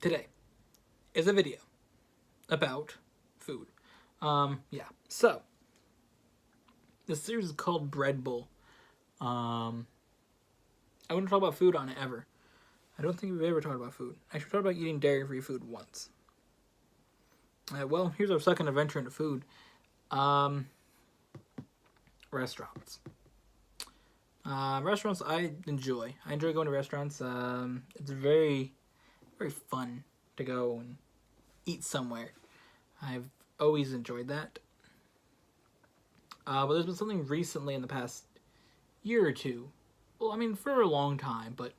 today is a video about food. Yeah. So this series is called Bread Bowl. I wouldn't talk about food on it ever. I don't think we've ever talked about food. I should talk about eating dairy-free food once. Well, here's our second adventure into food. Restaurants. Restaurants I enjoy. I enjoy going to restaurants. It's very, very fun to go and eat somewhere. I've always enjoyed that. But there's been something recently in the past year or two. Well, I mean, for a long time, but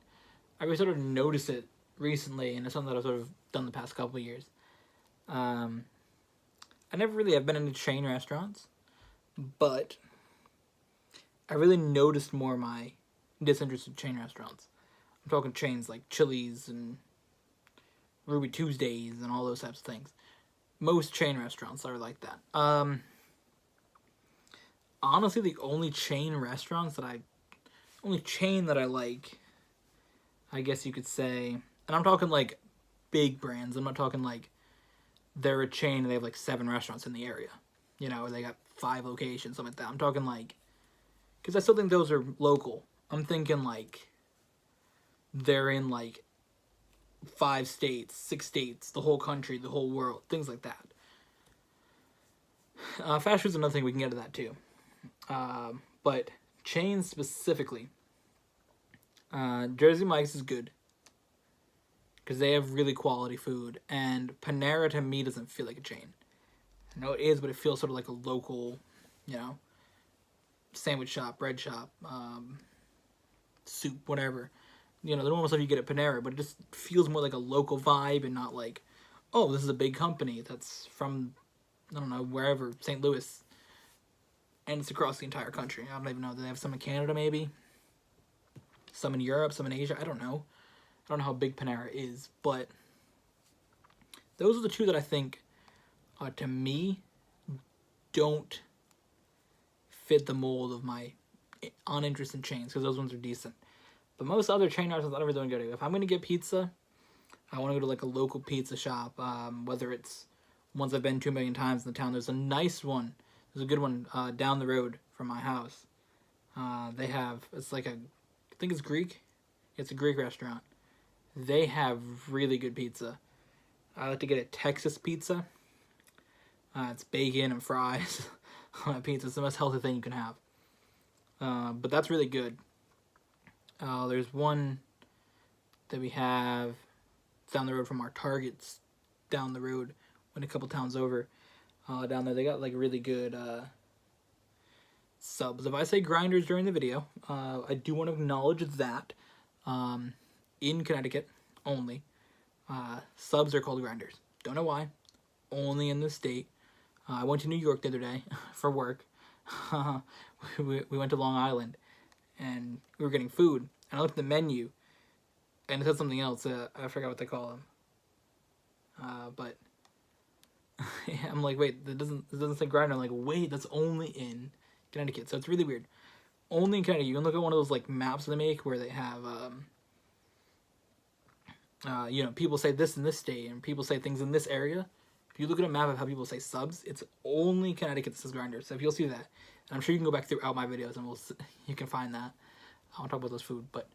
I really sort of noticed it recently, and it's something that I've sort of done the past couple of years. I never really have been into chain restaurants, but I really noticed more my disinterest in chain restaurants. I'm talking chains like Chili's and Ruby Tuesdays and all those types of things. Most chain restaurants are like that. Honestly, the only chain that I like, I guess you could say, and I'm talking like big brands. I'm not talking like they're a chain and they have like 7 restaurants in the area. You know, or they got 5 locations, something like that. I'm talking like, because I still think those are local. I'm thinking like they're in like 5 states, 6 states, the whole country, the whole world, things like that. Fast food's another thing, we can get to that too. But chains specifically, Jersey Mike's is good because they have really quality food, and Panera to me doesn't feel like a chain. I know it is, but it feels sort of like a local, you know, sandwich shop, bread shop, soup, whatever. You know, the normal stuff you get at Panera, but it just feels more like a local vibe and not like, oh, this is a big company that's from, I don't know, wherever, St. Louis, and it's across the entire country. I don't even know. Do they have some in Canada, maybe? Some in Europe, some in Asia? I don't know. I don't know how big Panera is, but those are the two that I think, to me, don't fit the mold of my uninterest in chains, because those ones are decent. But most other chain restaurants I don't really go to. If I'm going to get pizza, I want to go to like a local pizza shop, whether it's ones I've been to a million times in the town. There's a nice one. There's a good one down the road from my house. They have, it's like I think it's Greek. It's a Greek restaurant. They have really good pizza. I like to get a Texas pizza. It's bacon and fries on a pizza. It's the most healthy thing you can have. But that's really good. There's one that we have down the road from our Targets down the road, went a couple towns over. Down there, they got like really good subs. If I say grinders during the video, I do want to acknowledge that in Connecticut only, subs are called grinders. Don't know why. Only in the state. I went to New York the other day for work. we went to Long Island, and we were getting food. And I looked at the menu, and it said something else. I forgot what they call them. But I'm like, wait, it doesn't say grinder. I'm like, wait, that's only in Connecticut. So it's really weird. Only in Connecticut. You can look at one of those like maps they make where they have, you know, people say this in this state and people say things in this area. If you look at a map of how people say subs, it's only Connecticut that says grinder. So if you'll see that, and I'm sure you can go back throughout my videos and you can find that. I won't talk about those food, but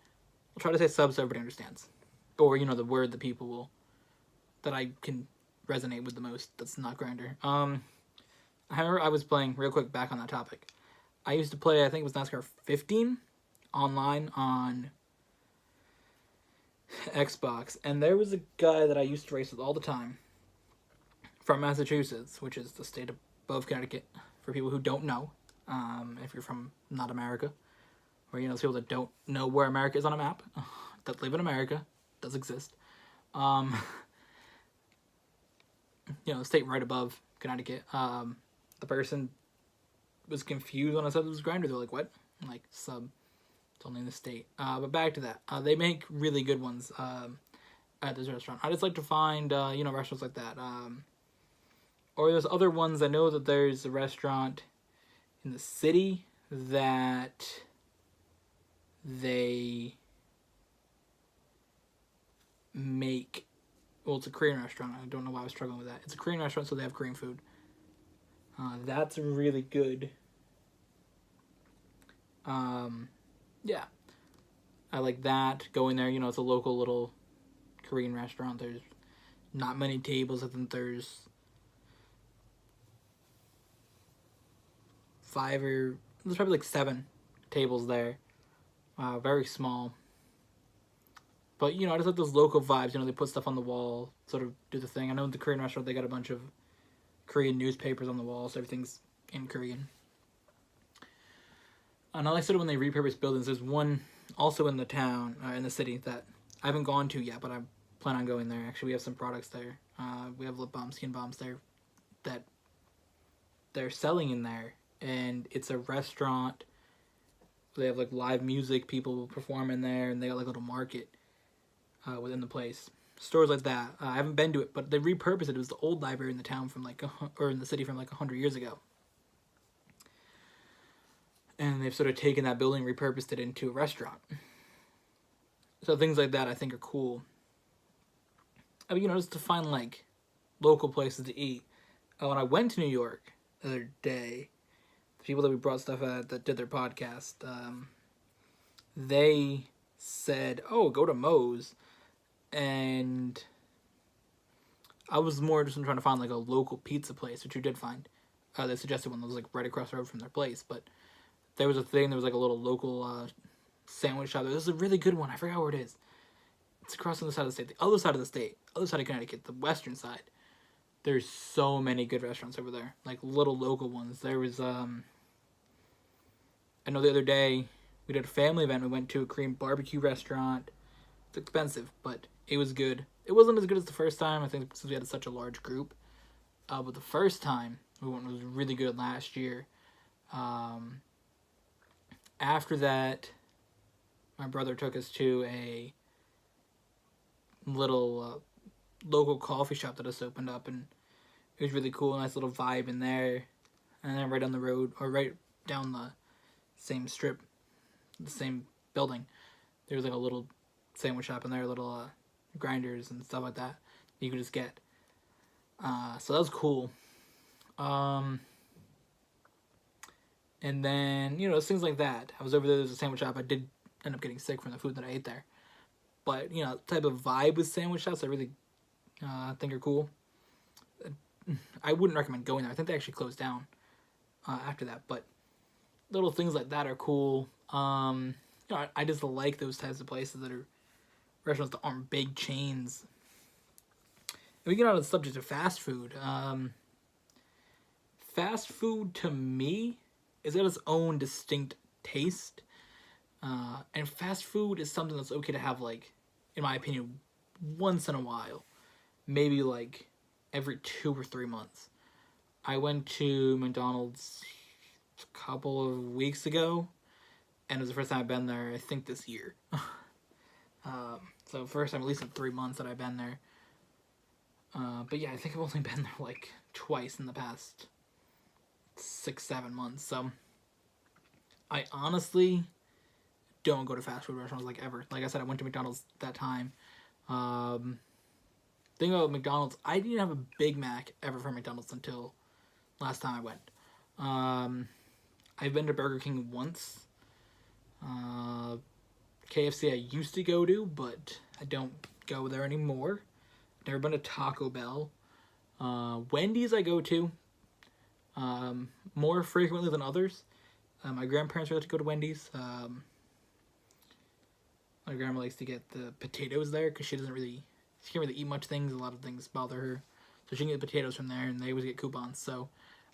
I'll try to say subs so everybody understands, or you know, the word that people will, that I can resonate with the most. That's not grinder. I remember I was playing real quick back on that topic. I used to play, I think it was NASCAR 15 online on Xbox, and there was a guy that I used to race with all the time from Massachusetts, which is the state above Connecticut, for people who don't know, if you're from not America, or you know, people that don't know where America is on a map, that live in America, does exist. You know, the state right above Connecticut. The person was confused when I said it was grinder. They're like, what? I'm like, sub. It's only in the state. But back to that. They make really good ones at this restaurant. I just like to find, you know, restaurants like that. Or there's other ones. I know that there's a restaurant in the city that they make Well, it's a Korean restaurant. I don't know why I was struggling with that. It's a Korean restaurant, so they have Korean food. That's really good. Yeah, I like that. Going there, it's a local little Korean restaurant. There's not many tables. I think there's probably like 7 tables there. Very small. But, I just like those local vibes. They put stuff on the wall, sort of do the thing. I know at the Korean restaurant, they got a bunch of Korean newspapers on the wall, so everything's in Korean. And I like sort of when they repurpose buildings. There's one also in the town, in the city, that I haven't gone to yet, but I plan on going there. Actually, we have some products there. We have lip balms, skin balms there that they're selling in there. And it's a restaurant. They have like live music, people perform in there, and they got like a little market within the place. Stores like that. I haven't been to it, but they repurposed it. It was the old library in the town or in the city from like 100 years ago. And they've sort of taken that building, repurposed it into a restaurant. So things like that I think are cool. I mean, just to find like local places to eat. When I went to New York the other day, the people that we brought stuff at that did their podcast, they said, "Oh, go to Moe's," and I was more just trying to find like a local pizza place, which you did find. They suggested one that was like right across the road from their place, but there was like a little local sandwich shop. There's a really good one. I forgot where it is. It's across on the side of the state. The other side of the state. Other side of Connecticut. The western side. There's so many good restaurants over there. Like little local ones. There was, I know the other day, we did a family event. We went to a Korean barbecue restaurant. It's expensive, but it was good. It wasn't as good as the first time, I think, since we had such a large group. But the first time we went was really good last year. After that, my brother took us to a little local coffee shop that just opened up, and it was really cool. Nice little vibe in there. And then right down the road, or right down the same strip, the same building, there was like a little sandwich shop in there, little grinders and stuff like that you could just get. So that was cool. And then, things like that. I was over there, there's a sandwich shop. I did end up getting sick from the food that I ate there. But, type of vibe with sandwich shops I really think are cool. I wouldn't recommend going there. I think they actually closed down after that. But little things like that are cool. I just like those types of places that are restaurants that aren't big chains. And we get on the subject of fast food. Fast food, to me, it's got its own distinct taste. And fast food is something that's okay to have, like, in my opinion, once in a while. Maybe, like, every 2 or 3 months. I went to McDonald's a couple of weeks ago, and it was the first time I've been there, I think, this year. So first time at least in 3 months that I've been there. But yeah, I think I've only been there, like, twice in the past 6-7 months, so I honestly don't go to fast food restaurants like ever. Like I said, I went to McDonald's that time. Thing about McDonald's, I didn't have a Big Mac ever from McDonald's until last time I went. I've been to Burger King once. KFC I used to go to, but I don't go there anymore. Never been to Taco Bell. Wendy's I go to. More frequently than others. My grandparents like to go to Wendy's. My grandma likes to get the potatoes there because she can't really eat much things. A lot of things bother her, so she can get potatoes from there, and they always get coupons. So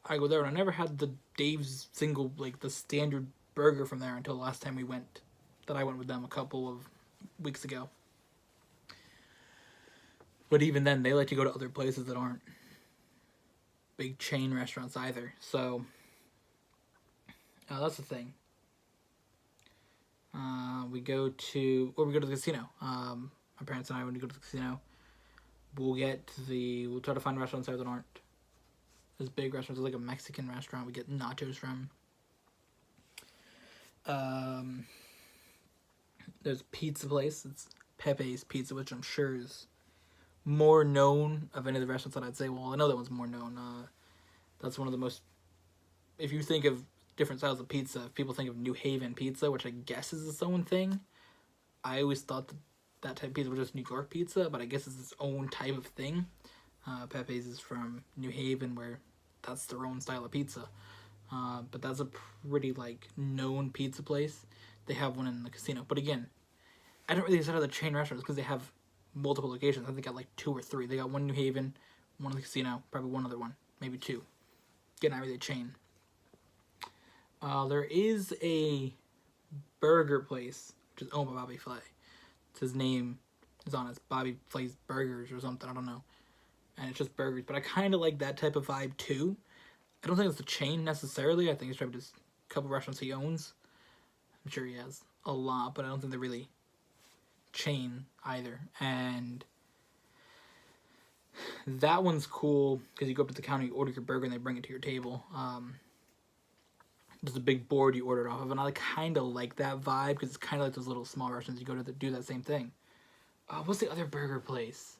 I go there, and I never had the Dave's single, like the standard burger from there until the last time I went with them a couple of weeks ago. But even then, they like to go to other places that aren't big chain restaurants either. So that's the thing. We go to the casino. My parents and I, when we go to the casino, we'll try to find restaurants there that aren't as big restaurants. There's like a Mexican restaurant we get nachos from. There's a pizza place. It's Pepe's Pizza, which I'm sure is more known of any of the restaurants that I'd say, well, I know that one's more known. That's one of the most, if you think of different styles of pizza, if people think of New Haven pizza, which I guess is its own thing. I always thought that type of pizza was just New York pizza, but I guess it's its own type of thing. Pepe's is from New Haven, where that's their own style of pizza. But that's a pretty, like, known pizza place. They have one in the casino. But again, I don't really consider the chain restaurants because they have multiple locations. I think they got like 2 or 3. They got one in New Haven, one in the casino, probably one other one, maybe 2. Again, not really a chain. There is a burger place, which is owned by Bobby Flay. His name is on it. Bobby Flay's Burgers or something, I don't know. And it's just burgers. But I kind of like that type of vibe too. I don't think it's a chain necessarily. I think it's probably just a couple restaurants he owns. I'm sure he has a lot, but I don't think they're really chain either. And that one's cool because you go up to the counter, you order your burger, and they bring it to your table. There's a big board you order it off of, and I kind of like that vibe because it's kind of like those little small restaurants you go to that do that same thing. What's the other burger place?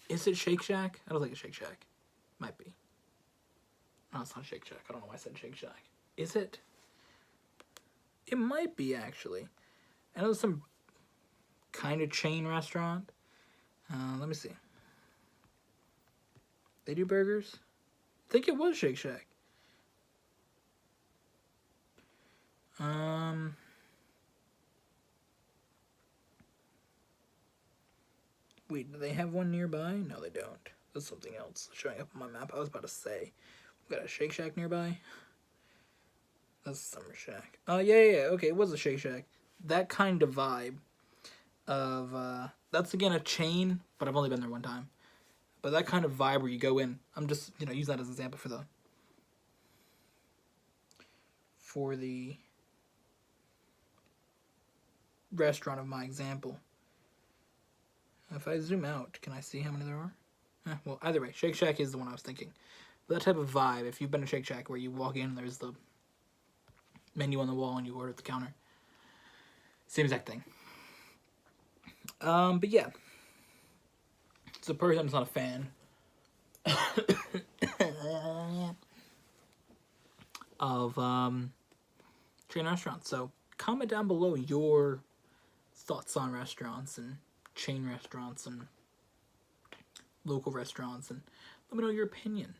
Is it Shake Shack? I don't think it's Shake Shack. Might be. No, it's not Shake Shack. I don't know why I said Shake Shack. Is it? It might be, actually. I know there's some kind of chain restaurant. Let me see. They do burgers? I think it was Shake Shack. Wait, do they have one nearby? No, they don't. That's something else showing up on my map. I was about to say, we got a Shake Shack nearby. That's Summer Shack. Oh, yeah. Okay, it was a Shake Shack. That kind of vibe of, that's again a chain, but I've only been there one time. But that kind of vibe where you go in, I'm just, use that as an example for the restaurant of my example. If I zoom out, can I see how many there are? Well, either way, Shake Shack is the one I was thinking. But that type of vibe, if you've been to Shake Shack where you walk in and there's the menu on the wall and you order at the counter. Same exact thing. But yeah. It's a person who's not a fan of chain restaurants. So comment down below your thoughts on restaurants and chain restaurants and local restaurants, and let me know your opinion.